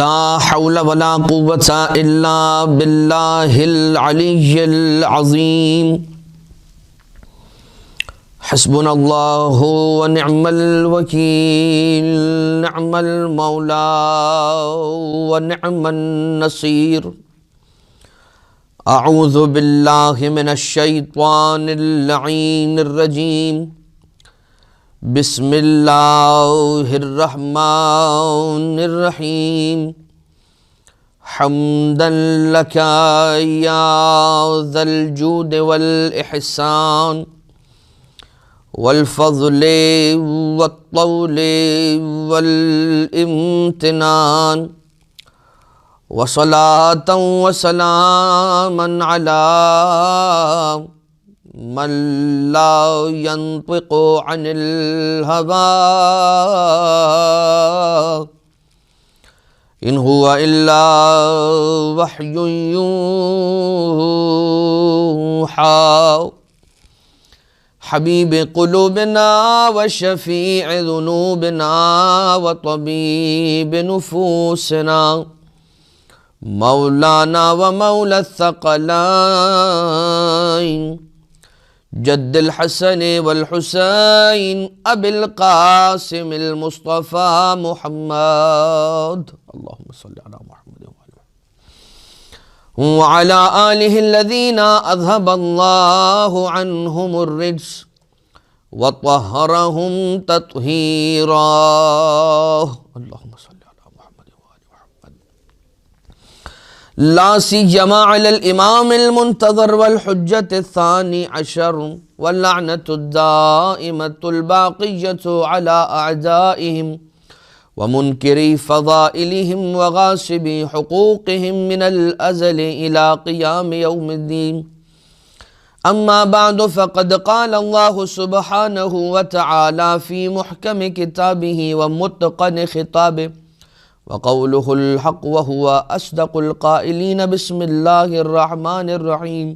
لا حول ولا قوة إلا بالله العلي العظيم حسبنا الله ونعم الوكيل نعم المولى ونعم النصير أعوذ بالله من الشيطان اللعين الرجيم بسم الله الرحمن الرحيم حمدا لك يا ذا الجود والإحسان والفضل والطول والامتنان وصلاة وسلاما على من لا ينطق عن الهوى إن هو إلا وحي يوحى حبيب قلوبنا وشفيع ذنوبنا وطبيب نفوسنا مولانا ومولى الثقلين جد الحسن والحسين أبي القاسم المصطفى محمد اللهم صل على محمد وعلى آله الذين أذهب الله عنهم الرجس وطهرهم تطهيرا اللهم صل على محمد وآل محمد لا سيما على الإمام المنتظر والحجة الثاني عشر واللعنة الدائمة الباقية على أعدائهم ومنكري فضائلهم وغاصبي حقوقهم من الأزل إلى قيام يوم الدين أما بعد فقد قال الله سبحانه وتعالى في محكم كتابه ومتقن خطابه وقوله الحق وهو أصدق القائلين بسم الله الرحمن الرحيم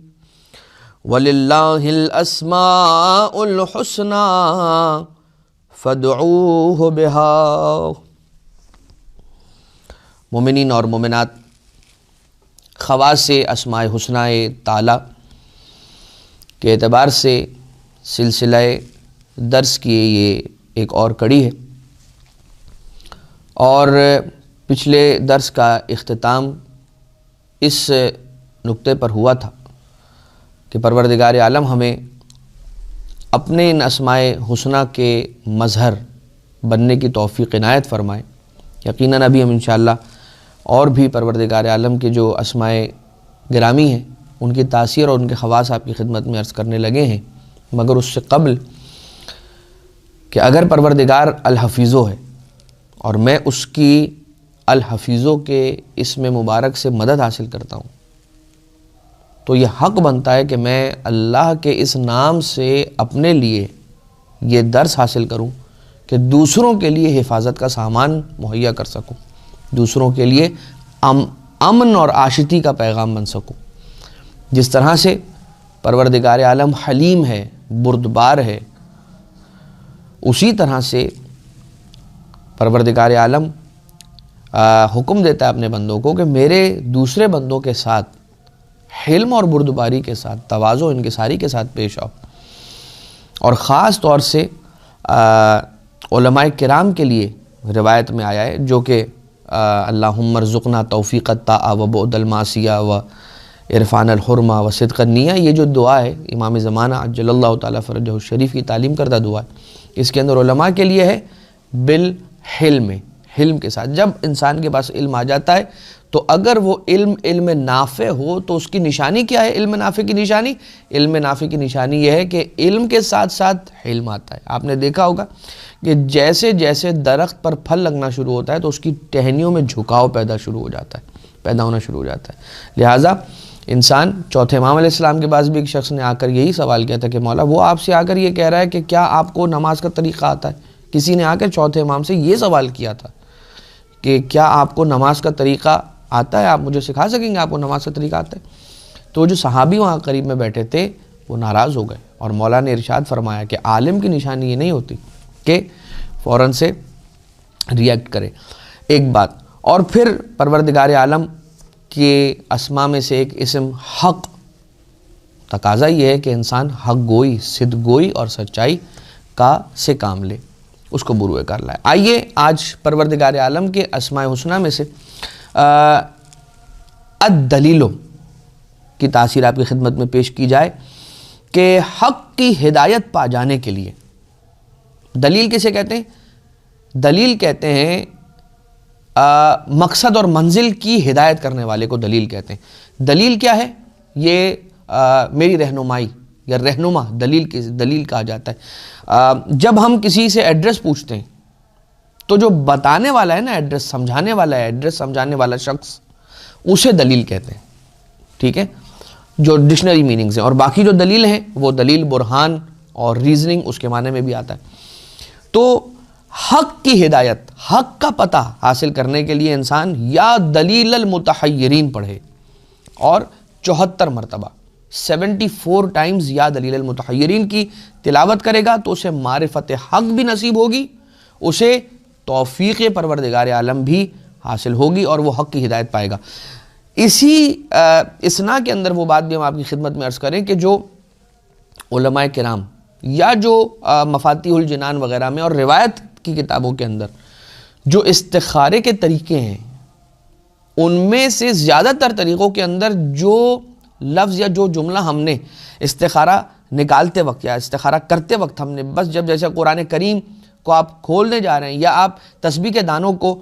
ولله الأسماء الحسنى فادعوه بها مومنین اور مومنات، خواص اسماء حسنہ تعالی کے اعتبار سے سلسلہ درس کی یہ ایک اور کڑی ہے، اور پچھلے درس کا اختتام اس نقطے پر ہوا تھا کہ پروردگار عالم ہمیں اپنے ان اسماء حسنہ کے مظہر بننے کی توفیق عنایت فرمائے۔ یقیناً ابھی ہم انشاءاللہ اور بھی پروردگار عالم کے جو اسماء گرامی ہیں ان کی تاثیر اور ان کے خواص آپ کی خدمت میں عرض کرنے لگے ہیں، مگر اس سے قبل کہ اگر پروردگار الحفیظو ہے اور میں اس کی الحفیظو کے اسم مبارک سے مدد حاصل کرتا ہوں، تو یہ حق بنتا ہے کہ میں اللہ کے اس نام سے اپنے لیے یہ درس حاصل کروں کہ دوسروں کے لیے حفاظت کا سامان مہیا کر سکوں، دوسروں کے لیے امن اور عاشتی کا پیغام بن سکوں۔ جس طرح سے پروردگار عالم حلیم ہے، بردبار ہے، اسی طرح سے پروردگار عالم حکم دیتا ہے اپنے بندوں کو کہ میرے دوسرے بندوں کے ساتھ حلم اور بردباری کے ساتھ، تواضع و انکساری کے ساتھ پیش آؤ۔ اور خاص طور سے علماء کرام کے لیے روایت میں آیا ہے، جو کہ اللہم ارزقنا توفیق الطاعہ و بعد المعصیہ و عرفان الحرمہ و صدق النیہ، یہ جو دعا ہے امام زمانہ عجل اللہ تعالیٰ فرجہ الشریف کی تعلیم کردہ دعا ہے، اس کے اندر علماء کے لیے ہے بالحلم، حلم کے ساتھ۔ جب انسان کے پاس علم آ جاتا ہے تو اگر وہ علم نافع ہو تو اس کی نشانی کیا ہے؟ علم نافع کی نشانی، علم نافع کی نشانی یہ ہے کہ علم کے ساتھ ساتھ حلم آتا ہے۔ آپ نے دیکھا ہوگا کہ جیسے جیسے درخت پر پھل لگنا شروع ہوتا ہے تو اس کی ٹہنیوں میں جھکاؤ پیدا ہونا شروع ہو جاتا ہے۔ لہٰذا انسان چوتھے امام علیہ السلام کے پاس بھی ایک شخص نے آ کر یہی سوال کیا تھا کہ مولا، وہ آپ سے آ کر یہ کہہ رہا ہے کہ کیا آپ کو نماز کا طریقہ آتا ہے؟ کسی نے آ کر چوتھے امام سے یہ سوال کیا تھا کہ کیا آپ کو نماز کا طریقہ آتا ہے، آپ مجھے سکھا سکیں گے، آپ کو نماز کا طریقہ آتا ہے؟ تو جو صحابی وہاں قریب میں بیٹھے تھے وہ ناراض ہو گئے، اور مولا نے ارشاد فرمایا کہ عالم کی نشانی یہ نہیں ہوتی کہ فوراً سے ریئیکٹ کرے۔ ایک بات اور پھر پروردگار عالم کے اسماء میں سے ایک اسم حق، تقاضا یہ ہے کہ انسان حق گوئی، صدق گوئی اور سچائی سے کام لے، اس کو بروئے کر لائے۔ آئیے آج پروردگار عالم کے اسماء حسنہ میں سے الدلیلوں کی تاثیر آپ کی خدمت میں پیش کی جائے کہ حق کی ہدایت پا جانے کے لیے، دلیل کسے کہتے ہیں؟ دلیل کہتے ہیں مقصد اور منزل کی ہدایت کرنے والے کو دلیل کہتے ہیں۔ دلیل کیا ہے؟ یہ میری رہنمائی یا رہنما دلیل کہا جاتا ہے۔ جب ہم کسی سے ایڈریس پوچھتے ہیں تو جو بتانے والا ہے نا، ایڈریس سمجھانے والا ہے، ایڈریس سمجھانے والا شخص، اسے دلیل کہتے ہیں، ٹھیک ہے، جو ڈکشنری میننگز ہیں۔ اور باقی جو دلیل ہیں وہ دلیل، برہان اور ریزننگ اس کے معنی میں بھی آتا ہے۔ تو حق کی ہدایت، حق کا پتہ حاصل کرنے کے لیے انسان یا دلیل المتحیرین پڑھے اور 74 مرتبہ 74 ٹائمز یا دلیل المتحیرین کی تلاوت کرے گا تو اسے معرفت حق بھی نصیب ہوگی، اسے توفیق پروردگار عالم بھی حاصل ہوگی اور وہ حق کی ہدایت پائے گا۔ اسی اسنا کے اندر وہ بات بھی ہم آپ کی خدمت میں عرض کریں کہ جو علماء کرام یا جو مفاتیح الجنان وغیرہ میں اور روایت کی کتابوں کے اندر جو استخارے کے طریقے ہیں، ان میں سے زیادہ تر طریقوں کے اندر جو لفظ یا جو جملہ ہم نے استخارہ نکالتے وقت یا استخارہ کرتے وقت ہم نے بس جیسے قرآن کریم کو آپ کھولنے جا رہے ہیں یا آپ تسبیح کے دانوں کو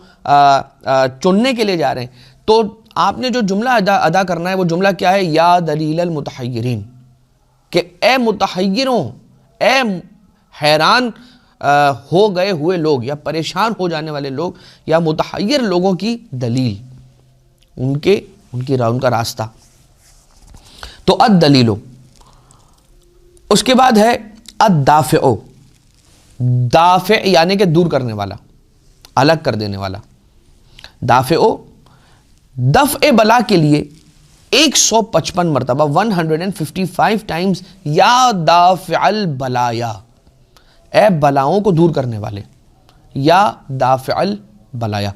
چننے کے لیے جا رہے ہیں تو آپ نے جو جملہ ادا کرنا ہے وہ جملہ کیا ہے؟ یا دلیل المتحیرین، کہ اے متحیروں، اے حیران ہو گئے ہوئے لوگ یا پریشان ہو جانے والے لوگ یا متحیر لوگوں کی دلیل، ان کا راستہ۔ تو الدلیل، اس کے بعد ہے الدافع، دافع یعنی کہ دور کرنے والا، الگ کر دینے والا۔ دافع، دفع بلا کے لیے 155 مرتبہ 155 ٹائمز یا دافع البلایا، اے بلاؤں کو دور کرنے والے، یا دافع البلایا۔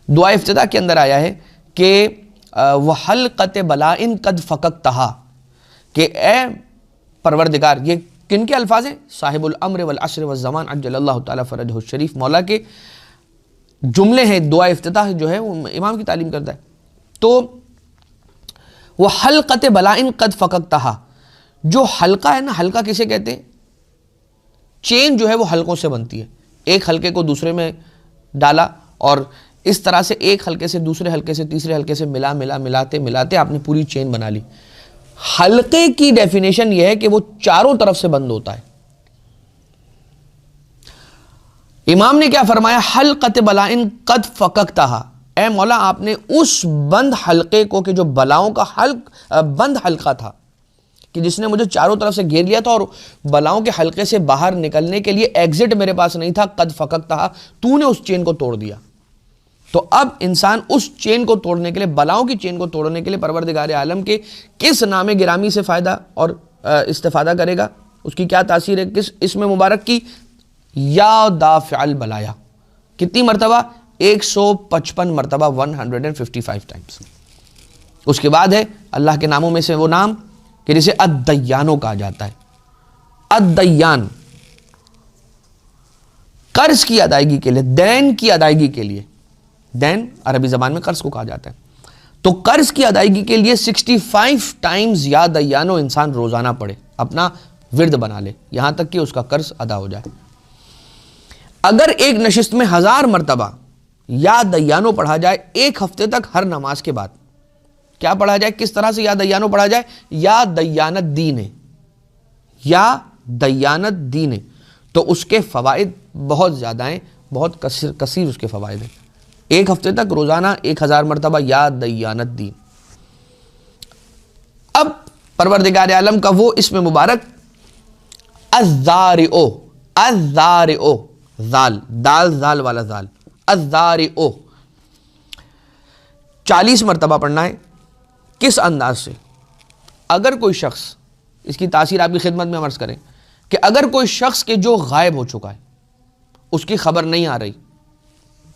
دعا افتتاح کے اندر آیا ہے کہ وحلقت بلائن قد فککتہا، کہ اے پروردگار، یہ کن کے الفاظ ہیں؟ صاحب الامر والعصر والزمان عجل اللہ تعالیٰ فرجہ الشریف، مولا کے جملے ہیں۔ دعا افتتاح جو ہے وہ امام کی تعلیم کرتا ہے۔ تو وہ حلقت بلائن قد فککتہا، جو حلقہ ہے نا، حلقہ کسے کہتے ہیں؟ چین جو ہے وہ حلقوں سے بنتی ہے، ایک حلقے کو دوسرے میں ڈالا اور اس طرح سے ایک حلقے سے دوسرے حلقے سے تیسرے حلقے سے ملاتے آپ نے پوری چین بنا لی۔ حلقے کی ڈیفینیشن یہ ہے کہ وہ چاروں طرف سے بند ہوتا ہے۔ امام نے کیا فرمایا؟ حلقت بلائن قد فککتہا، اے مولا آپ نے اس بند حلقے کو، کہ جو بلاؤں کا بند حلقہ تھا، کہ جس نے مجھے چاروں طرف سے گھیر لیا تھا اور بلاؤں کے حلقے سے باہر نکلنے کے لیے ایگزٹ میرے پاس نہیں تھا، قد فککتہا، تو نے اس چین کو توڑ دیا۔ تو اب انسان اس چین کو توڑنے کے لیے، بلاؤں کی چین کو توڑنے کے لیے پروردگار عالم کے کس نام گرامی سے فائدہ اور استفادہ کرے گا؟ اس کی کیا تاثیر ہے کس اسم مبارک کی؟ یا دافع البلایا۔ کتنی مرتبہ؟ 155 مرتبہ 155 ٹائمز۔ اس کے بعد ہے اللہ کے ناموں میں سے وہ نام کہ جسے الدیانوں کہا جاتا ہے۔ الدیان، قرض کی ادائیگی کے لیے، دین کی ادائیگی کے لیے، دین عربی زبان میں قرض کو کہا جاتا ہے۔ تو قرض کی ادائیگی کے لیے 65 ٹائمز یا دیانو انسان روزانہ پڑھے، اپنا ورد بنا لے، یہاں تک کہ اس کا قرض ادا ہو جائے۔ اگر ایک نشست میں 1000 مرتبہ یا دیانو پڑھا جائے ایک ہفتے تک ہر نماز کے بعد، کیا پڑھا جائے؟ کس طرح سے یا دیانو پڑھا جائے؟ یا دیانت دین، یا دیانت دین، تو اس کے فوائد بہت زیادہ ہیں، بہت کثیر اس کے فوائد ہیں۔ ایک ہفتے تک روزانہ 1000 مرتبہ یا دیانت دین۔ اب پروردگار عالم کا وہ اسم مبارک الذارئ، الذارئ، ذال، دال زال والا ذال، الذارئ، 40 مرتبہ پڑھنا ہے۔ کس انداز سے؟ اگر کوئی شخص، اس کی تاثیر آپ کی خدمت میں عرض کریں کہ اگر کوئی شخص کے جو غائب ہو چکا ہے، اس کی خبر نہیں آ رہی،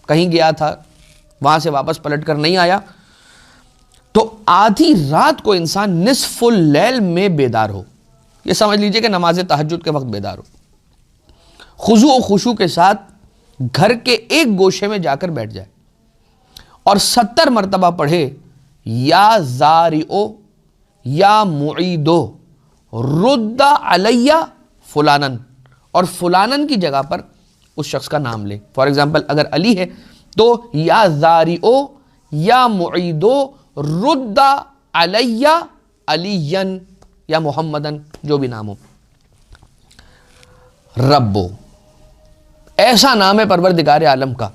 کہیں گیا تھا وہاں سے واپس پلٹ کر نہیں آیا، تو آدھی رات کو انسان نصف اللیل میں بیدار ہو، یہ سمجھ لیجئے کہ نماز تہجد کے وقت بیدار ہو، خضوع و خشوع کے ساتھ گھر کے ایک گوشے میں جا کر بیٹھ جائے اور 70 مرتبہ پڑھے یا زارعو یا معیدو رد علیہ فلانن، اور فلانن کی جگہ پر اس شخص کا نام لے. فار ایگزامپل اگر علی ہے تو یا زارعو یا معیدو رد علیہ علین یا محمدن، جو بھی نام ہو. ربو ایسا نام ہے پروردگار عالم کا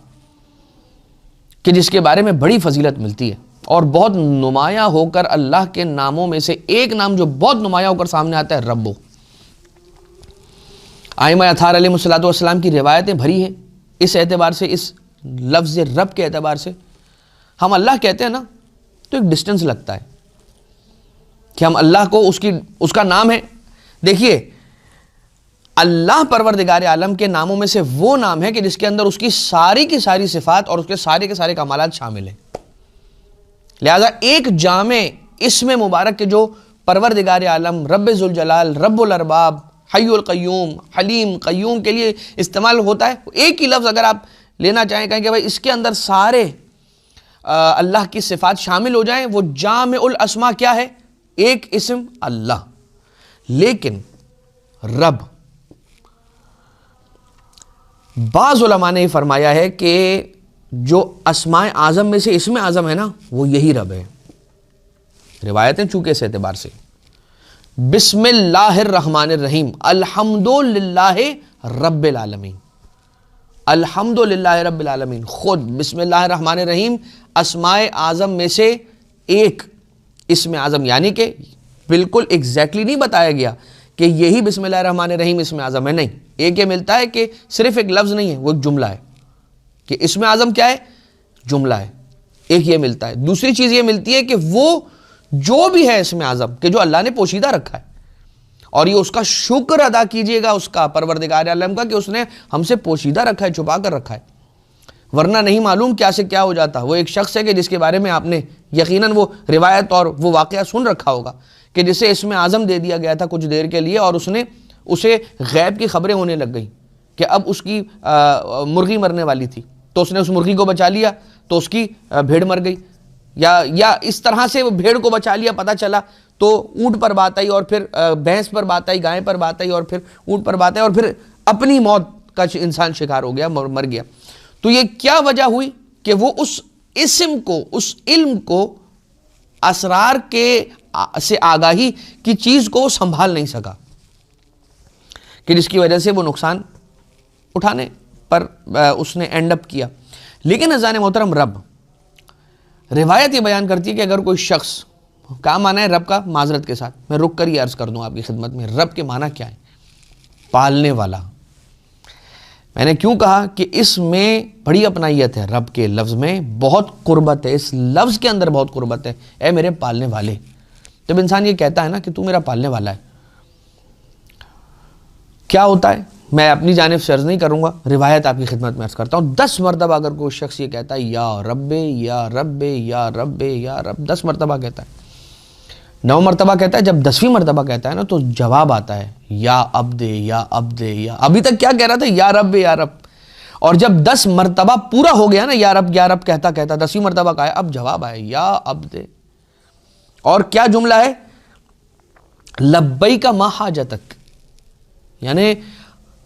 کہ جس کے بارے میں بڑی فضیلت ملتی ہے، اور بہت نمایاں ہو کر اللہ کے ناموں میں سے ایک نام جو بہت نمایاں ہو کر سامنے آتا ہے ربو. ائمہ اطہار علیہ الصلوۃ والسلام کی روایتیں بھری ہیں اس اعتبار سے، اس لفظ رب کے اعتبار سے. ہم اللہ کہتے ہیں نا تو ایک ڈسٹنس لگتا ہے کہ ہم اللہ کو اس کا نام ہے. دیکھیے اللہ پروردگار عالم کے ناموں میں سے وہ نام ہے کہ جس کے اندر اس کی ساری کی ساری صفات اور اس کے سارے کمالات شامل ہیں. لہذا ایک جامع اسم مبارک کے جو پروردگار عالم رب ذوالجلال رب الارباب حی القیوم حلیم قیوم کے لیے استعمال ہوتا ہے، ایک ہی لفظ اگر آپ لینا چاہیں، کہیں کہ بھائی اس کے اندر سارے اللہ کی صفات شامل ہو جائیں، وہ جامع الاسماء کیا ہے؟ ایک اسم اللہ. لیکن رب، بعض علماء نے یہ فرمایا ہے کہ جو اسماء اعظم میں سے اسم اعظم ہے نا وہ یہی رب ہے. روایتیں چونکہ اس اعتبار سے بسم اللہ الرحمن الرحیم الحمدللہ رب العالمین، الحمدللہ رب العالمین، خود بسم اللہ الرحمن الرحیم اسماء اعظم میں سے ایک اسم اعظم، یعنی کہ بالکل ایگزیکٹلی نہیں بتایا گیا کہ یہی بسم اللہ الرحمن الرحیم اسم اعظم ہے، نہیں. ایک یہ ملتا ہے کہ صرف ایک لفظ نہیں ہے، وہ ایک جملہ ہے کہ اسم اعظم کیا ہے؟ جملہ ہے. ایک یہ ملتا ہے. دوسری چیز یہ ملتی ہے کہ وہ جو بھی ہے اسم اعظم کہ جو اللہ نے پوشیدہ رکھا ہے، اور یہ اس کا شکر ادا کیجئے گا اس کا پروردگار عالم کا کہ اس نے ہم سے پوشیدہ رکھا ہے، چھپا کر رکھا ہے، ورنہ نہیں معلوم کیا سے کیا ہو جاتا. وہ ایک شخص ہے کہ جس کے بارے میں آپ نے یقیناً وہ روایت اور وہ واقعہ سن رکھا ہوگا کہ جسے اسم اعظم دے دیا گیا تھا کچھ دیر کے لیے، اور اسے غیب کی خبریں ہونے لگ گئیں کہ اب اس کی مرغی مرنے والی تھی، تو اس نے اس مرغی کو بچا لیا تو اس کی بھیڑ مر گئی، یا اس طرح سے وہ بھیڑ کو بچا لیا، پتہ چلا تو اونٹ پر بات آئی، اور پھر بھینس پر بات آئی، گائے پر بات آئی، اور پھر اونٹ پر بات آئی، اور پھر اپنی موت کا انسان شکار ہو گیا، مر گیا. تو یہ کیا وجہ ہوئی کہ وہ اس اسم کو، اس علم کو، اسرار کے سے آگاہی کی چیز کو سنبھال نہیں سکا، کہ جس کی وجہ سے وہ نقصان اٹھانے پر اس نے اینڈ اپ کیا. لیکن عزیزان محترم، رب، روایت یہ بیان کرتی ہے کہ اگر کوئی شخص، کیا معنی ہے رب کا؟ معذرت کے ساتھ میں رک کر یہ عرض کر دوں آپ کی خدمت میں، رب کے معنی کیا ہے؟ پالنے والا. میں نے کیوں کہا کہ اس میں بڑی اپنائیت ہے، رب کے لفظ میں بہت قربت ہے، اس لفظ کے اندر بہت قربت ہے. اے میرے پالنے والے. جب انسان یہ کہتا ہے نا کہ تو میرا پالنے والا ہے، کیا ہوتا ہے؟ میں اپنی جانب سے عرض نہیں کروں گا، روایت آپ کی خدمت میں عرض کرتا ہوں. 10 مرتبہ اگر کوئی شخص یہ کہتا ہے یا رب یا رب یا رب یا رب، 10 مرتبہ کہتا ہے، 9 مرتبہ کہتا ہے، جب 10ویں مرتبہ کہتا ہے نا تو جواب آتا ہے یا عبد یا عبد یا. ابھی تک کیا کہہ رہا تھا؟ یا رب یا رب. اور جب 10 مرتبہ پورا ہو گیا نا یا رب کہتا 10ویں مرتبہ کہا ہے، اب جواب آیا یا عبد. اور کیا جملہ ہے؟ لبیک ما حاجتک. یعنی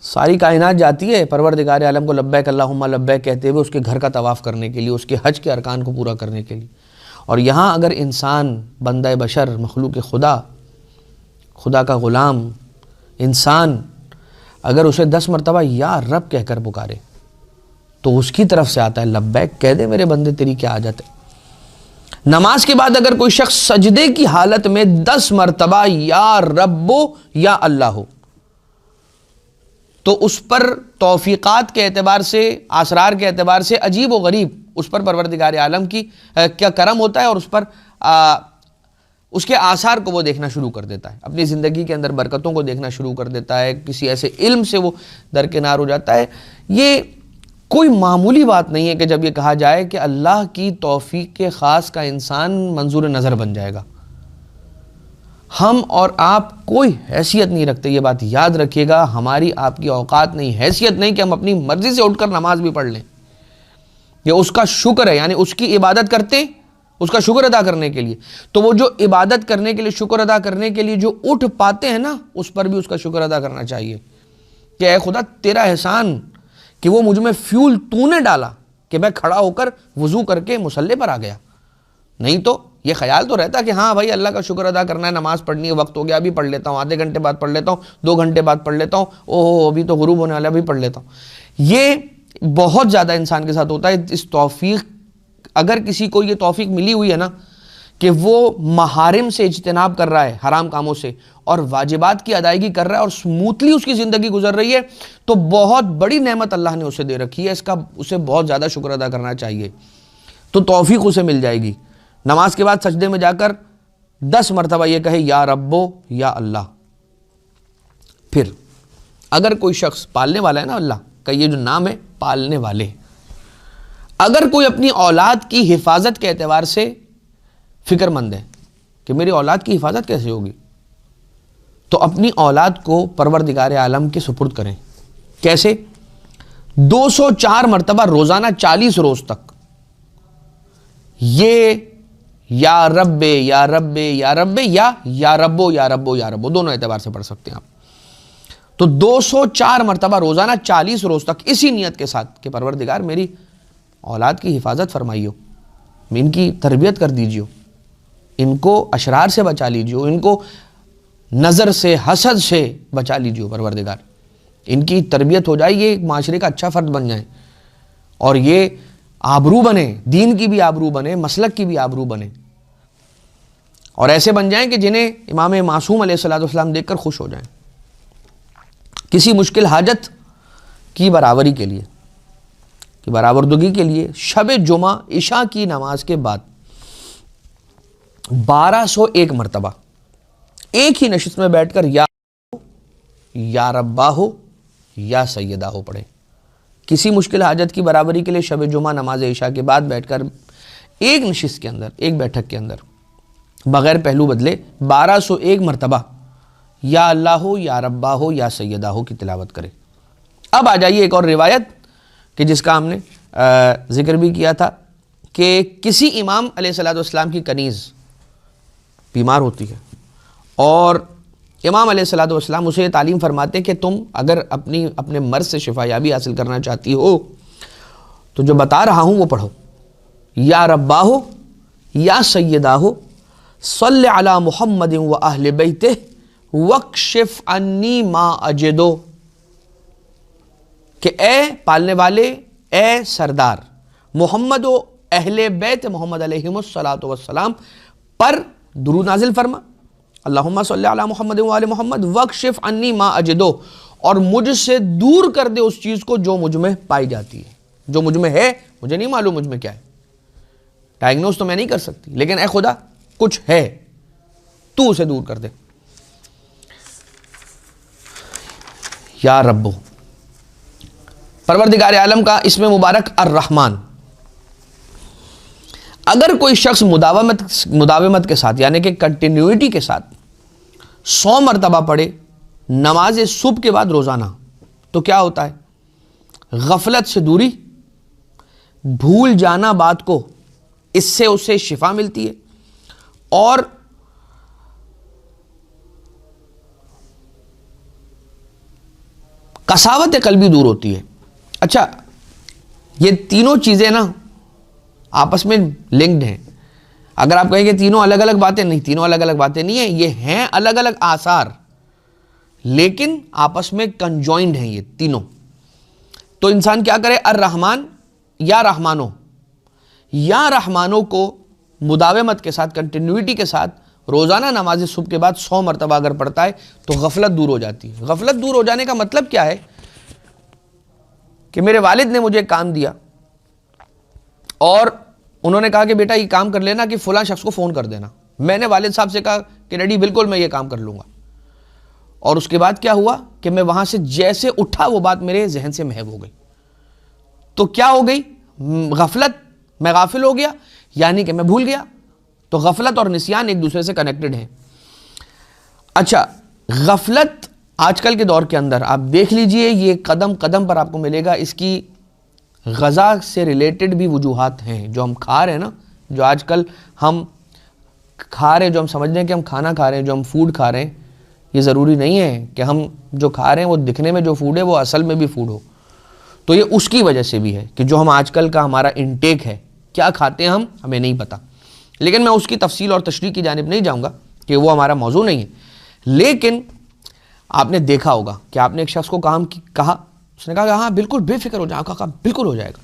ساری کائنات جاتی ہے پروردگار عالم کو لبیک اللہم لبیک کہتے ہوئے اس کے گھر کا طواف کرنے کے لیے، اس کے حج کے ارکان کو پورا کرنے کے لیے. اور یہاں اگر انسان، بندہ بشر، مخلوق خدا کا غلام انسان، اگر اسے 10 مرتبہ یا رب کہہ کر پکارے تو اس کی طرف سے آتا ہے لبیک، کہہ دے میرے بندے تیری کیا حاجت ہے. نماز کے بعد اگر کوئی شخص سجدے کی حالت میں 10 مرتبہ یا رب یا اللہ ہو تو اس پر توفیقات کے اعتبار سے، اسرار کے اعتبار سے عجیب و غریب اس پر پروردگار عالم کی کیا کرم ہوتا ہے، اور اس پر اس کے آثار کو وہ دیکھنا شروع کر دیتا ہے، اپنی زندگی کے اندر برکتوں کو دیکھنا شروع کر دیتا ہے، کسی ایسے علم سے وہ درکنار ہو جاتا ہے. یہ کوئی معمولی بات نہیں ہے کہ جب یہ کہا جائے کہ اللہ کی توفیق کے خاص کا انسان منظور نظر بن جائے گا. ہم اور آپ کوئی حیثیت نہیں رکھتے, یہ بات یاد رکھیے گا. ہماری آپ کی اوقات نہیں, حیثیت نہیں کہ ہم اپنی مرضی سے اٹھ کر نماز بھی پڑھ لیں. یہ اس کا شکر ہے, یعنی اس کی عبادت کرتے ہیں اس کا شکر ادا کرنے کے لیے. تو وہ جو عبادت کرنے کے لیے, شکر ادا کرنے کے لیے جو اٹھ پاتے ہیں نا, اس پر بھی اس کا شکر ادا کرنا چاہیے کہ اے خدا تیرا احسان کہ وہ مجھ میں فیول تو نے ڈالا کہ میں کھڑا ہو کر وضو کر کے مصلی پر آ گیا. نہیں تو یہ خیال تو رہتا کہ ہاں بھائی اللہ کا شکر ادا کرنا ہے, نماز پڑھنی ہے, وقت ہو گیا ابھی پڑھ لیتا ہوں, آدھے گھنٹے بعد پڑھ لیتا ہوں, 2 گھنٹے بعد پڑھ لیتا ہوں, اوہ ابھی تو غروب ہونے والا, ابھی پڑھ لیتا ہوں. یہ بہت زیادہ انسان کے ساتھ ہوتا ہے. اس توفیق, اگر کسی کو یہ توفیق ملی ہوئی ہے نا کہ وہ محارم سے اجتناب کر رہا ہے, حرام کاموں سے, اور واجبات کی ادائیگی کر رہا ہے اور سموتھلی اس کی زندگی گزر رہی ہے, تو بہت بڑی نعمت اللہ نے اسے دے رکھی ہے. اس کا اسے بہت زیادہ شکر ادا کرنا چاہیے, تو توفیق اسے مل جائے گی. نماز کے بعد سجدے میں جا کر 10 مرتبہ یہ کہے یا ربو یا اللہ. پھر اگر کوئی شخص پالنے والا ہے نا, اللہ کا یہ جو نام ہے پالنے والے, اگر کوئی اپنی اولاد کی حفاظت کے اعتبار سے فکر مند ہے کہ میری اولاد کی حفاظت کیسے ہوگی, تو اپنی اولاد کو پروردگار عالم کے سپرد کریں. کیسے؟ 204 مرتبہ روزانہ 40 روز تک یہ یا رب یا رب یا رب یا ربو یا ربو یا ربو دونوں اعتبار سے پڑھ سکتے ہیں آپ. تو 204 مرتبہ روزانہ 40 روز تک اسی نیت کے ساتھ کہ پروردگار میری اولاد کی حفاظت فرمائیو, ان کی تربیت کر دیجیو, ان کو اشرار سے بچا لیجیو, ان کو نظر سے حسد سے بچا لیجیو پروردگار, ان کی تربیت ہو جائے, یہ معاشرے کا اچھا فرد بن جائیں اور یہ آبرو بنے, دین کی بھی آبرو بنے, مسلک کی بھی آبرو بنے, اور ایسے بن جائیں کہ جنہیں امام معصوم علیہ السلام دیکھ کر خوش ہو جائیں. کسی مشکل حاجت کی برابری کے لیے, کی برآوردگی کے لیے شب جمعہ عشاء کی نماز کے بعد 1201 مرتبہ ایک ہی نشست میں بیٹھ کر یا ربا ہو یا سیدہ ہو پڑھیں. کسی مشکل حاجت کی برابری کے لیے شب جمعہ نماز عشاء کے بعد بیٹھ کر ایک نشست کے اندر, ایک بیٹھک کے اندر بغیر پہلو بدلے 1201 مرتبہ یا اللہ ہو یا ربا ہو یا سیدہ ہو کی تلاوت کرے. اب آ جائیے ایک اور روایت کہ جس کا ہم نے ذکر بھی کیا تھا کہ کسی امام علیہ السلام کی کنیز بیمار ہوتی ہے اور امام علیہ السلام اسے یہ تعلیم فرماتے کہ تم اگر اپنے مرض سے شفا یابی حاصل کرنا چاہتی ہو تو جو بتا رہا ہوں وہ پڑھو, یا ربا ہو یا سیدہ ہو صلی علی محمد و اہل بیتہ وکشف عنی ما اجدو, کہ اے پالنے والے, اے سردار محمد و اہل بیت محمد علیہم السلام پر درود نازل فرما, اللہم صلی علی محمد و آل محمد وکشف عنی ما اجدو, اور مجھ سے دور کر دے اس چیز کو جو مجھ میں پائی جاتی ہے, جو مجھ میں ہے مجھے نہیں معلوم مجھ میں کیا ہے, ڈائگنوز تو میں نہیں کر سکتی, لیکن اے خدا کچھ ہے تو اسے دور کر دے. یا رب, پروردگار عالم کا اسم مبارک الرحمن. اگر کوئی شخص مداومت کے ساتھ یعنی کہ کنٹینیوٹی کے ساتھ 100 مرتبہ پڑھے نماز صبح کے بعد روزانہ, تو کیا ہوتا ہے؟ غفلت سے دوری, بھول جانا بات کو, اس سے اسے شفا ملتی ہے, اور قساوت قلبی دور ہوتی ہے. اچھا, یہ تینوں چیزیں نا آپس میں لنکڈ ہیں. اگر آپ کہیں کہ تینوں الگ الگ باتیں, نہیں, تینوں الگ الگ باتیں نہیں ہیں, یہ ہیں الگ الگ آثار لیکن آپس میں کنجوائنڈ ہیں یہ تینوں. تو انسان کیا کرے؟ الرحمن یا رحمانو, یا رحمانو کو مداومت کے ساتھ, کنٹینیوٹی کے ساتھ روزانہ نماز صبح کے بعد 100 مرتبہ اگر پڑھتا ہے تو غفلت دور ہو جاتی ہے. غفلت دور ہو جانے کا مطلب کیا ہے کہ میرے والد نے مجھے ایک کام دیا اور انہوں نے کہا کہ بیٹا یہ کام کر لینا کہ فلاں شخص کو فون کر دینا. میں نے والد صاحب سے کہا کہ ڈیڈی بالکل میں یہ کام کر لوں گا, اور اس کے بعد کیا ہوا کہ میں وہاں سے جیسے اٹھا وہ بات میرے ذہن سے محو ہو گئی. تو کیا ہو گئی غفلت، میں غافل ہو گیا یعنی کہ میں بھول گیا. تو غفلت اور نسیان ایک دوسرے سے کنیکٹڈ ہیں. اچھا، غفلت آج کل کے دور کے اندر آپ دیکھ لیجئے، یہ قدم قدم پر آپ کو ملے گا. اس کی غذا سے ریلیٹڈ بھی وجوہات ہیں. جو ہم کھا رہے ہیں نا، جو آج کل ہم کھا رہے ہیں، جو ہم سمجھ رہے ہیں کہ ہم کھانا کھا رہے ہیں، جو ہم فوڈ کھا رہے ہیں، یہ ضروری نہیں ہے کہ ہم جو کھا رہے ہیں وہ دکھنے میں جو فوڈ ہے وہ اصل میں بھی فوڈ ہو. تو یہ اس کی وجہ سے بھی ہے کہ جو ہم آج کل کا ہمارا انٹیک ہے، کیا کھاتے ہیں ہمیں نہیں پتا. لیکن میں اس کی تفصیل اور تشریح کی جانب نہیں جاؤں گا کہ وہ ہمارا موضوع نہیں ہے. لیکن آپ نے دیکھا ہوگا کہ آپ نے ایک شخص کو کہا، اس نے کہا کہ ہاں بالکل بے فکر ہو جائے. کہا بالکل ہو جائے گا.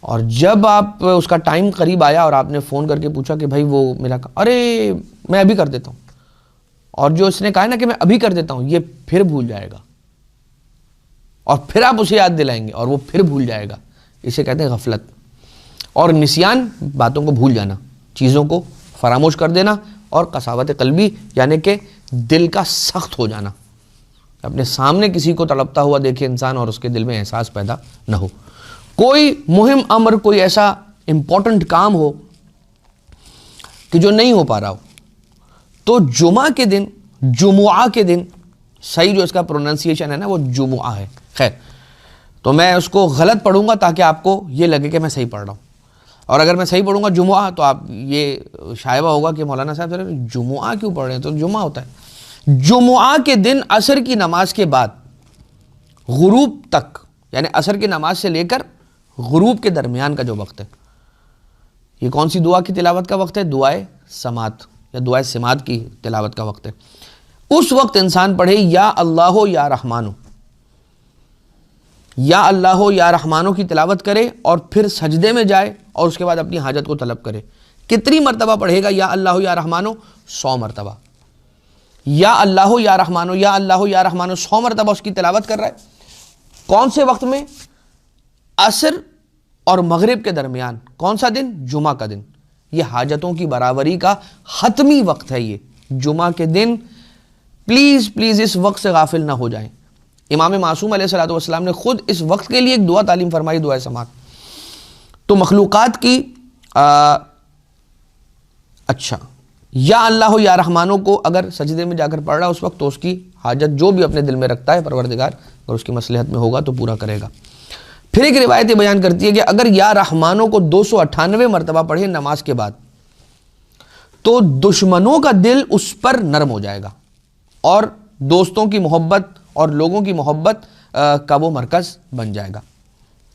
اور جب آپ اس کا ٹائم قریب آیا اور آپ نے فون کر کے پوچھا کہ بھائی وہ میرا، ارے میں ابھی کر دیتا ہوں. اور جو اس نے کہا نا کہ میں ابھی کر دیتا ہوں، یہ پھر بھول جائے گا. اور پھر آپ اسے یاد دلائیں گے اور وہ پھر بھول جائے گا. اسے کہتے ہیں غفلت. اور نسیان، باتوں کو بھول جانا، چیزوں کو فراموش کر دینا. اور قساوت قلبی یعنی کہ دل کا سخت ہو جانا. اپنے سامنے کسی کو تڑپتا ہوا دیکھے انسان اور اس کے دل میں احساس پیدا نہ ہو. کوئی مہم امر، کوئی ایسا امپورٹنٹ کام ہو کہ جو نہیں ہو پا رہا ہو، تو جمعہ کے دن صحیح جو اس کا پروننسیشن ہے نا وہ جمعہ ہے. خیر، تو میں اس کو غلط پڑھوں گا تاکہ آپ کو یہ لگے کہ میں صحیح پڑھ رہا ہوں. اور اگر میں صحیح پڑھوں گا جمعہ تو آپ یہ شائبہ ہوگا کہ مولانا صاحب جمعہ کیوں پڑھ رہے ہیں؟ تو جمعہ ہوتا ہے. جمعہ کے دن عصر کی نماز کے بعد غروب تک، یعنی عصر کی نماز سے لے کر غروب کے درمیان کا جو وقت ہے، یہ کون سی دعا کی تلاوت کا وقت ہے؟ دعائے سماعت یا دعائے سماعت کی تلاوت کا وقت ہے. اس وقت انسان پڑھے یا اللہ یا رحمانو، یا اللہ یا رحمانو کی تلاوت کرے اور پھر سجدے میں جائے اور اس کے بعد اپنی حاجت کو طلب کرے. کتنی مرتبہ پڑھے گا یا اللہ یا رحمانو؟ 100 مرتبہ. یا اللہ یا رحمانو، یا اللہ یا رحمانو 100 مرتبہ اس کی تلاوت کر رہا ہے. کون سے وقت میں؟ عصر اور مغرب کے درمیان. کون سا دن؟ جمعہ کا دن. یہ حاجتوں کی برابری کا حتمی وقت ہے. یہ جمعہ کے دن پلیز اس وقت سے غافل نہ ہو جائیں. امام معصوم علیہ الصلوۃ والسلام نے خود اس وقت کے لیے ایک دعا تعلیم فرمائی، دعائے سماعت. تو مخلوقات کی اچھا، یا اللہ یا رحمانوں کو اگر سجدے میں جا کر پڑھ رہا اس وقت، تو اس کی حاجت جو بھی اپنے دل میں رکھتا ہے پروردگار اگر اس کی مصلحت میں ہوگا تو پورا کرے گا. پھر ایک روایت یہ بیان کرتی ہے کہ اگر یا رحمانوں کو 298 مرتبہ پڑھے نماز کے بعد تو دشمنوں کا دل اس پر نرم ہو جائے گا اور دوستوں کی محبت اور لوگوں کی محبت کا وہ مرکز بن جائے گا.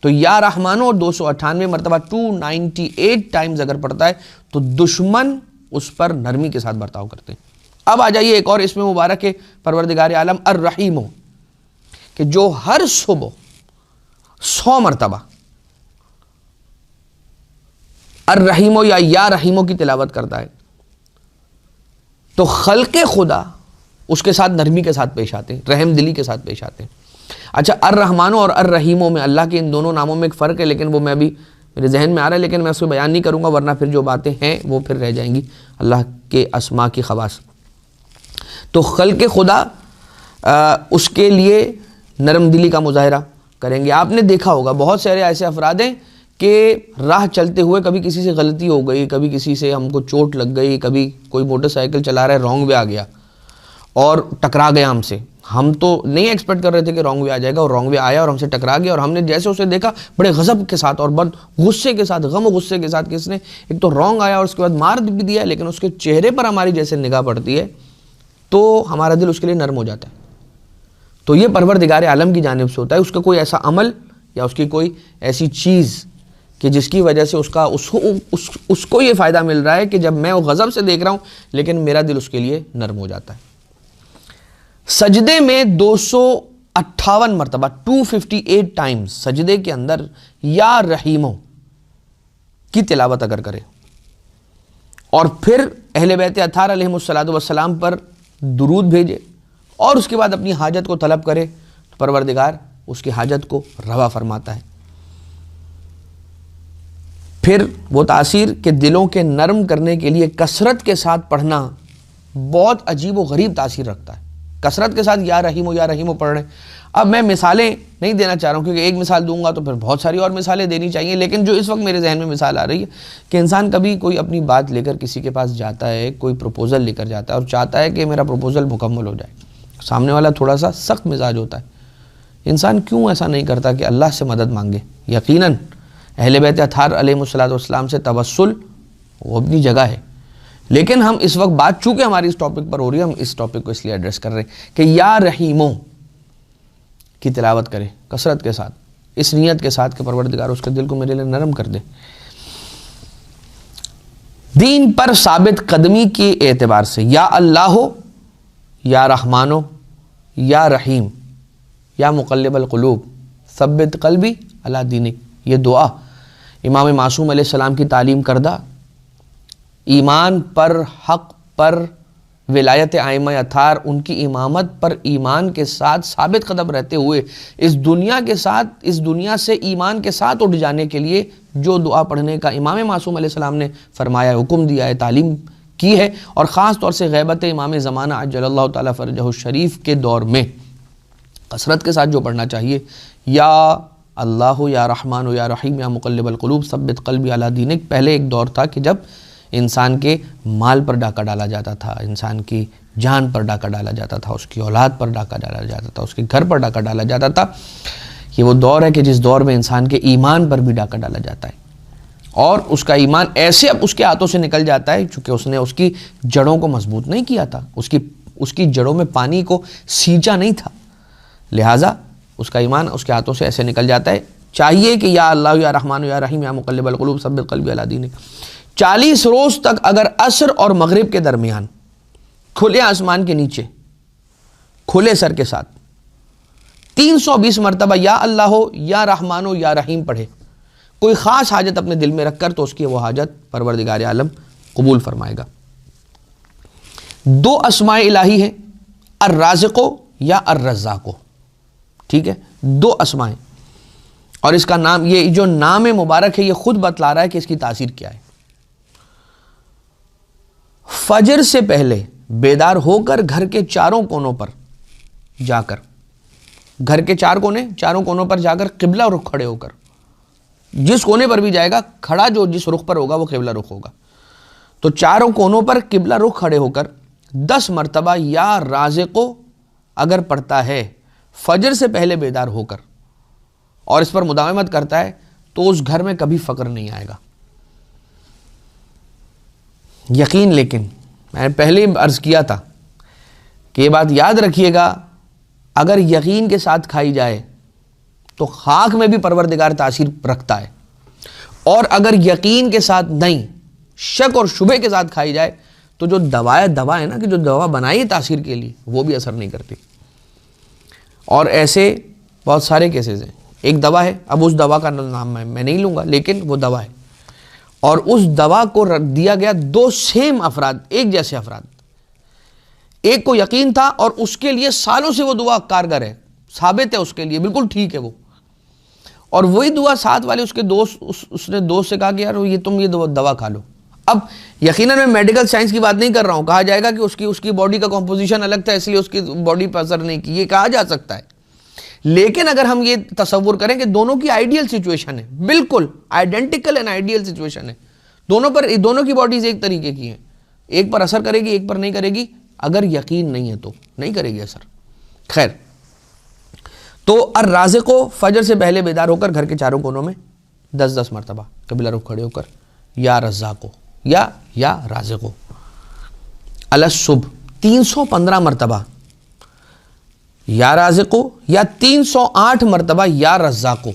تو یا رحمانوں 298 مرتبہ 298 ٹائمز اگر پڑھتا ہے تو دشمن اس پر نرمی کے ساتھ برتاؤ کرتے ہیں. اب آ جائیے ایک اور اس میں مبارک ہے پروردگار عالم الرحیم، کہ جو ہر صبح 100 مرتبہ الرحیم یا رحیموں کی تلاوت کرتا ہے تو خلق خدا اس کے ساتھ نرمی کے ساتھ پیش آتے ہیں، رحم دلی کے ساتھ پیش آتے ہیں. اچھا، الرحمانوں اور الرحیموں میں اللہ کے ان دونوں ناموں میں ایک فرق ہے، لیکن وہ میں ابھی میرے ذہن میں آ رہا ہے، لیکن میں اس کو بیان نہیں کروں گا ورنہ پھر جو باتیں ہیں وہ پھر رہ جائیں گی اللہ کے اسماء کی خواص. تو خلق خدا اس کے لیے نرم دلی کا مظاہرہ کریں گے. آپ نے دیکھا ہوگا بہت سارے ایسے افراد ہیں کہ راہ چلتے ہوئے کبھی کسی سے غلطی ہو گئی، کبھی کسی سے ہم کو چوٹ لگ گئی، کبھی کوئی موٹر سائیکل چلا رہا ہے رانگ وے آ گیا اور ٹکرا گیا ہم سے. ہم تو نہیں ایکسپیکٹ کر رہے تھے کہ رانگ وے آ جائے گا، اور رانگ وے آیا اور ہم سے ٹکرا گیا، اور ہم نے جیسے اسے دیکھا بڑے غضب کے ساتھ اور بڑے غصے کے ساتھ، غم و غصے کے ساتھ، کہ اس نے ایک تو رانگ آیا اور اس کے بعد مار بھی دیا، لیکن اس کے چہرے پر ہماری جیسے نگاہ پڑتی ہے تو ہمارا دل اس کے لیے نرم ہو جاتا ہے. تو یہ پروردگار عالم کی جانب سے ہوتا ہے. اس کا کوئی ایسا عمل یا اس کی کوئی ایسی چیز کہ جس کی وجہ سے اس کو یہ فائدہ مل رہا ہے کہ جب میں وہ غضب سے دیکھ رہا ہوں لیکن میرا دل اس کے لیے نرم ہو جاتا ہے. سجدے میں 258 مرتبہ 258 ٹائمز سجدے کے اندر یا رحیموں کی تلاوت اگر کرے اور پھر اہل بیت اطہار علیہم الصلوۃ والسلام پر درود بھیجے اور اس کے بعد اپنی حاجت کو طلب کرے تو پروردگار اس کی حاجت کو روا فرماتا ہے. پھر وہ تاثیر کہ دلوں کے نرم کرنے کے لیے کثرت کے ساتھ پڑھنا بہت عجیب و غریب تاثیر رکھتا ہے. کثرت کے ساتھ یا رحیم پڑھ رہے ہیں. اب میں مثالیں نہیں دینا چاہ رہا ہوں کیونکہ ایک مثال دوں گا تو پھر بہت ساری اور مثالیں دینی چاہیے, لیکن جو اس وقت میرے ذہن میں مثال آ رہی ہے کہ انسان کبھی کوئی اپنی بات لے کر کسی کے پاس جاتا ہے, کوئی پروپوزل لے کر جاتا ہے اور چاہتا ہے کہ میرا پروپوزل مکمل ہو جائے, سامنے والا تھوڑا سا سخت مزاج ہوتا ہے, انسان کیوں ایسا نہیں کرتا کہ اللہ سے مدد مانگے؟ یقیناً اہل بیت اطہار علیہ السلام سے توسل وہ اپنی جگہ ہے, لیکن ہم اس وقت بات چونکہ ہماری اس ٹاپک پر ہو رہی ہے, ہم اس ٹاپک کو اس لیے ایڈریس کر رہے ہیں کہ یا رحیموں کی تلاوت کریں کثرت کے ساتھ, اس نیت کے ساتھ کہ پروردگار اس کے دل کو میرے لیے نرم کر دے. دین پر ثابت قدمی کے اعتبار سے یا اللہ ہو, یا رحمانو, یا رحیم, یا مقلب القلوب ثبت قلبی علی دینک, یہ دعا امام معصوم علیہ السلام کی تعلیم کردہ, ایمان پر, حق پر, ولایت ائمہ اطہار, ان کی امامت پر ایمان کے ساتھ ثابت قدم رہتے ہوئے اس دنیا سے ایمان کے ساتھ اٹھ جانے کے لیے جو دعا پڑھنے کا امام معصوم علیہ السلام نے فرمایا ہے, حکم دیا ہے, تعلیم کی ہے, اور خاص طور سے غیبت امام زمانہ عجل اللہ تعالیٰ فرجہ الشریف کے دور میں کثرت کے ساتھ جو پڑھنا چاہیے, یا اللہ یا رحمان یا رحیم یا مقلب القلوب ثبت قلبی علی دینک. پہلے ایک دور تھا کہ جب انسان کے مال پر ڈاکہ ڈالا جاتا تھا, انسان کی جان پر ڈاکہ ڈالا جاتا تھا, اس کی اولاد پر ڈاکہ ڈالا جاتا تھا, اس کے گھر پر ڈاکہ ڈالا جاتا تھا. یہ وہ دور ہے کہ جس دور میں انسان کے ایمان پر بھی ڈاکہ ڈالا جاتا ہے, اور اس کا ایمان ایسے اب اس کے ہاتھوں سے نکل جاتا ہے چونکہ اس نے اس کی جڑوں کو مضبوط نہیں کیا تھا, اس کی جڑوں میں پانی کو سینچا نہیں تھا, لہٰذا اس کا ایمان اس کے ہاتھوں سے ایسے نکل جاتا ہے. چاہیے کہ یا اللہ یا رحمان یا رحیم یا مقلب القلوب ثبت قلبی علی دینک 40 روز تک اگر عصر اور مغرب کے درمیان کھلے آسمان کے نیچے کھلے سر کے ساتھ 320 مرتبہ یا اللہ ہو, یا رحمان ہو, یا رحیم پڑھے, کوئی خاص حاجت اپنے دل میں رکھ کر, تو اس کی وہ حاجت پروردگار عالم قبول فرمائے گا. 2 اسماء الہی ہیں, الرازق یا الرزاق, ٹھیک ہے, 2 اسماء, اور اس کا نام, یہ جو نام مبارک ہے یہ خود بتلا رہا ہے کہ اس کی تاثیر کیا ہے. فجر سے پہلے بیدار ہو کر گھر کے چاروں کونوں پر جا کر, گھر کے چاروں کونوں پر جا کر قبلہ رخ کھڑے ہو کر, جس کونے پر بھی جائے گا کھڑا جو جس رخ پر ہوگا وہ قبلہ رخ ہوگا, تو چاروں کونوں پر قبلہ رخ کھڑے ہو کر 10 مرتبہ یا رازقو اگر پڑھتا ہے فجر سے پہلے بیدار ہو کر, اور اس پر مداومت کرتا ہے, تو اس گھر میں کبھی فقر نہیں آئے گا. یقین, لیکن میں نے پہلے عرض کیا تھا کہ یہ بات یاد رکھیے گا, اگر یقین کے ساتھ کھائی جائے تو خاک میں بھی پروردگار تاثیر رکھتا ہے, اور اگر یقین کے ساتھ نہیں, شک اور شبہ کے ساتھ کھائی جائے تو جو دوا ہے نا, کہ جو دوا بنائی ہے تاثیر کے لیے, وہ بھی اثر نہیں کرتی. اور ایسے بہت سارے کیسز ہیں. ایک دوا ہے, اب اس دوا کا نام میں نہیں لوں گا, لیکن وہ دوا ہے, اور اس دوا کو دیا گیا 2 سیم افراد, ایک جیسے افراد, ایک کو یقین تھا اور اس کے لیے سالوں سے وہ دعا کارگر ہے, ثابت ہے اس کے لیے, بالکل ٹھیک ہے وہ, اور وہی دعا ساتھ والے اس کے دوست, اس نے دوست سے کہا کہ یار تم یہ دوا کھا لو. اب یقیناً میں میڈیکل سائنس کی بات نہیں کر رہا ہوں, کہا جائے گا کہ اس کی باڈی کا کمپوزیشن الگ تھا اس لیے اس کی باڈی پر اثر نہیں کی, یہ کہا جا سکتا ہے. لیکن اگر ہم یہ تصور کریں کہ دونوں کی آئیڈیل سچویشن ہے, بالکل آئیڈینٹیکل اینڈ آئیڈیل سچویشن ہے, دونوں کی باڈیز ایک طریقے کی ہیں, ایک پر اثر کرے گی ایک پر نہیں کرے گی, اگر یقین نہیں ہے تو نہیں کرے گی اثر. خیر, تو الرازق فجر سے پہلے بیدار ہو کر گھر کے چاروں کونوں میں 10 مرتبہ قبلہ رخ کھڑے ہو کر یا رزاق یا رازق. الصبح 315 مرتبہ یا رازق, یا 308 مرتبہ یا رزاق.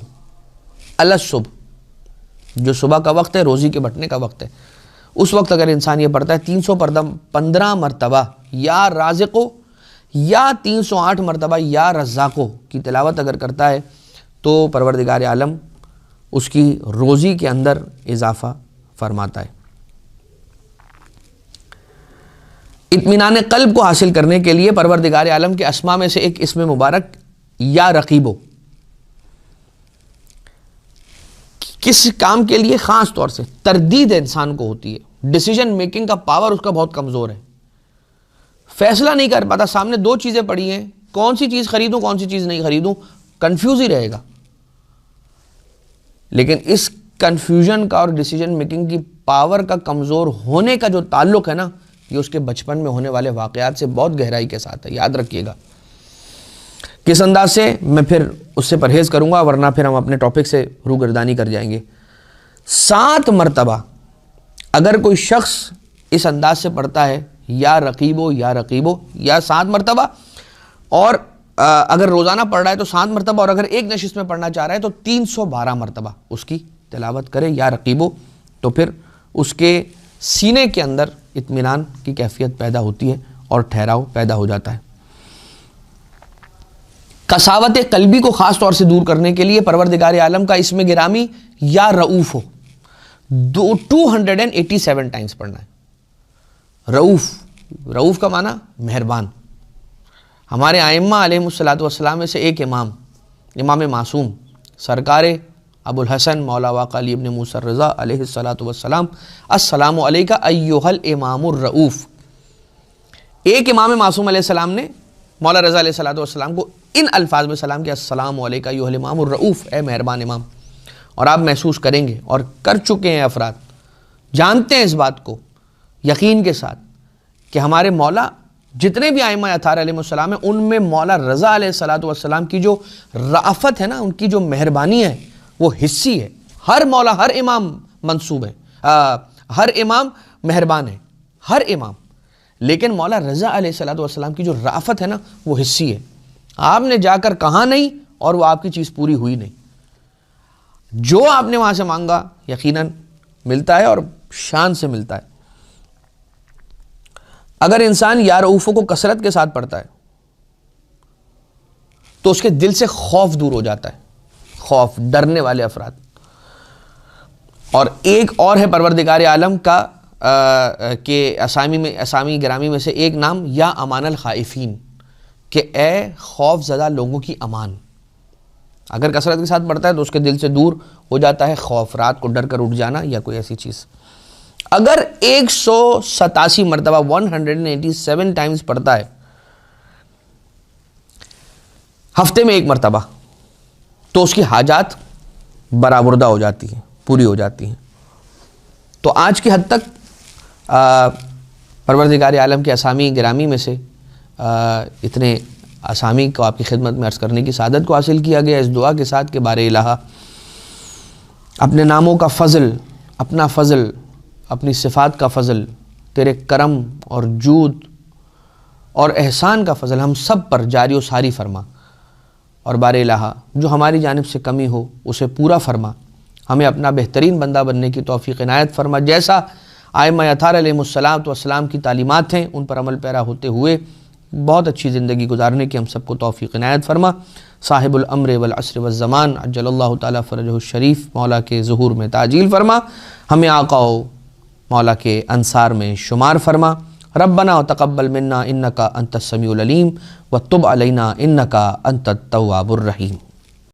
الصبح, جو صبح کا وقت ہے, روزی کے بٹنے کا وقت ہے, اس وقت اگر انسان یہ پڑھتا ہے 315 مرتبہ یا رازق یا 308 مرتبہ یا رزاق کی تلاوت اگر کرتا ہے, تو پروردگار عالم اس کی روزی کے اندر اضافہ فرماتا ہے. اطمینان قلب کو حاصل کرنے کے لیے پروردگار عالم کے اسماء میں سے ایک اسم مبارک یا رقیبو, کس کام کے لیے خاص طور سے تردید انسان کو ہوتی ہے, ڈیسیجن میکنگ کا پاور اس کا بہت کمزور ہے, فیصلہ نہیں کر پاتا، سامنے دو چیزیں پڑی ہیں، کون سی چیز خریدوں کون سی چیز نہیں خریدوں، کنفیوز ہی رہے گا. لیکن اس کنفیوژن کا اور ڈیسیجن میکنگ کی پاور کا کمزور ہونے کا جو تعلق ہے نا، یہ اس کے بچپن میں ہونے والے واقعات سے بہت گہرائی کے ساتھ ہے. یاد رکھیے گا. کس انداز سے، میں پھر اس سے پرہیز کروں گا ورنہ پھر ہم اپنے ٹاپک سے روگردانی کر جائیں گے. 7 مرتبہ اگر کوئی شخص اس انداز سے پڑھتا ہے یا رقیبو یا رقیبو یا 7 مرتبہ، اور اگر روزانہ پڑھ رہا ہے تو 7 مرتبہ، اور اگر ایک نشست میں پڑھنا چاہ رہا ہے تو 312 مرتبہ اس کی تلاوت کرے یا رقیبو، تو پھر اس کے سینے کے اندر اطمینان کی کیفیت پیدا ہوتی ہے اور ٹھہراؤ پیدا ہو جاتا ہے. قساوت قلبی کو خاص طور سے دور کرنے کے لیے پروردگار عالم کا اسم گرامی یا رؤوف ہو 287 ٹائمز پڑھنا ہے. رؤوف کا معنی مہربان. ہمارے ائمہ علیہ الصلوۃ میں سے ایک امام معصوم سرکار ابو الحسن مولا واقع علی ابن موسیٰ الرضا علیہ السلام، السلام علیکہ ایہا الامام الرؤوف. ایک امام معصوم علیہ السلام نے مولا رضا علیہ السلام کو ان الفاظ میں سلام کیا، السلام علیکہ ایہا الامام الرؤوف، اے مہربان امام. اور آپ محسوس کریں گے اور کر چکے ہیں، افراد جانتے ہیں اس بات کو یقین کے ساتھ کہ ہمارے مولا جتنے بھی ائمہ اطہار علیہ السلام ہیں، ان میں مولا رضا علیہ السلام کی جو رأفت ہے نا، ان کی جو مہربانی ہے وہ حصی ہے. ہر مولا، ہر امام منصوب ہے، ہر امام مہربان ہے، ہر امام. لیکن مولا رضا علیہ السلام کی جو رأفت ہے نا وہ حصی ہے. آپ نے جا کر کہا نہیں اور وہ آپ کی چیز پوری ہوئی نہیں. جو آپ نے وہاں سے مانگا یقیناً ملتا ہے اور شان سے ملتا ہے. اگر انسان یا رؤوفوں کو کثرت کے ساتھ پڑھتا ہے تو اس کے دل سے خوف دور ہو جاتا ہے، خوف، ڈرنے والے افراد. اور ایک اور ہے پروردگار عالم کا کہ اسامی گرامی میں سے ایک نام یا امان الخائفین، کہ اے خوف زدہ لوگوں کی امان. اگر کثرت کے ساتھ پڑھتا ہے تو اس کے دل سے دور ہو جاتا ہے خوف، رات کو ڈر کر اٹھ جانا یا کوئی ایسی چیز. اگر 187 مرتبہ 187 ٹائمز پڑھتا ہے ہفتے میں ایک مرتبہ، تو اس کی حاجات برآوردہ ہو جاتی ہیں، پوری ہو جاتی ہیں. تو آج کی حد تک پروردگار عالم کے اسامی گرامی میں سے اتنے اسامی کو آپ کی خدمت میں عرض کرنے کی سعادت کو حاصل کیا گیا، اس دعا کے ساتھ کہ بار الہ اپنے ناموں کا فضل، اپنا فضل، اپنی صفات کا فضل، تیرے کرم اور جود اور احسان کا فضل ہم سب پر جاری و ساری فرما. اور بار الہ جو ہماری جانب سے کمی ہو اسے پورا فرما. ہمیں اپنا بہترین بندہ بننے کی توفیق عنایت فرما. جیسا ائمہ اطہار علیہ السلام کی تعلیمات ہیں ان پر عمل پیرا ہوتے ہوئے بہت اچھی زندگی گزارنے کی ہم سب کو توفیق عنایت فرما. صاحب الامر والعصر والزمان عجل اللہ تعالی فرجہ الشریف مولا کے ظہور میں تعجیل فرما. ہمیں آقا و مولا کے انصار میں شمار فرما. ربنا وتقبل منا انکا انت السمیع العلیم وتب علینا انکا انت التواب الرحیم.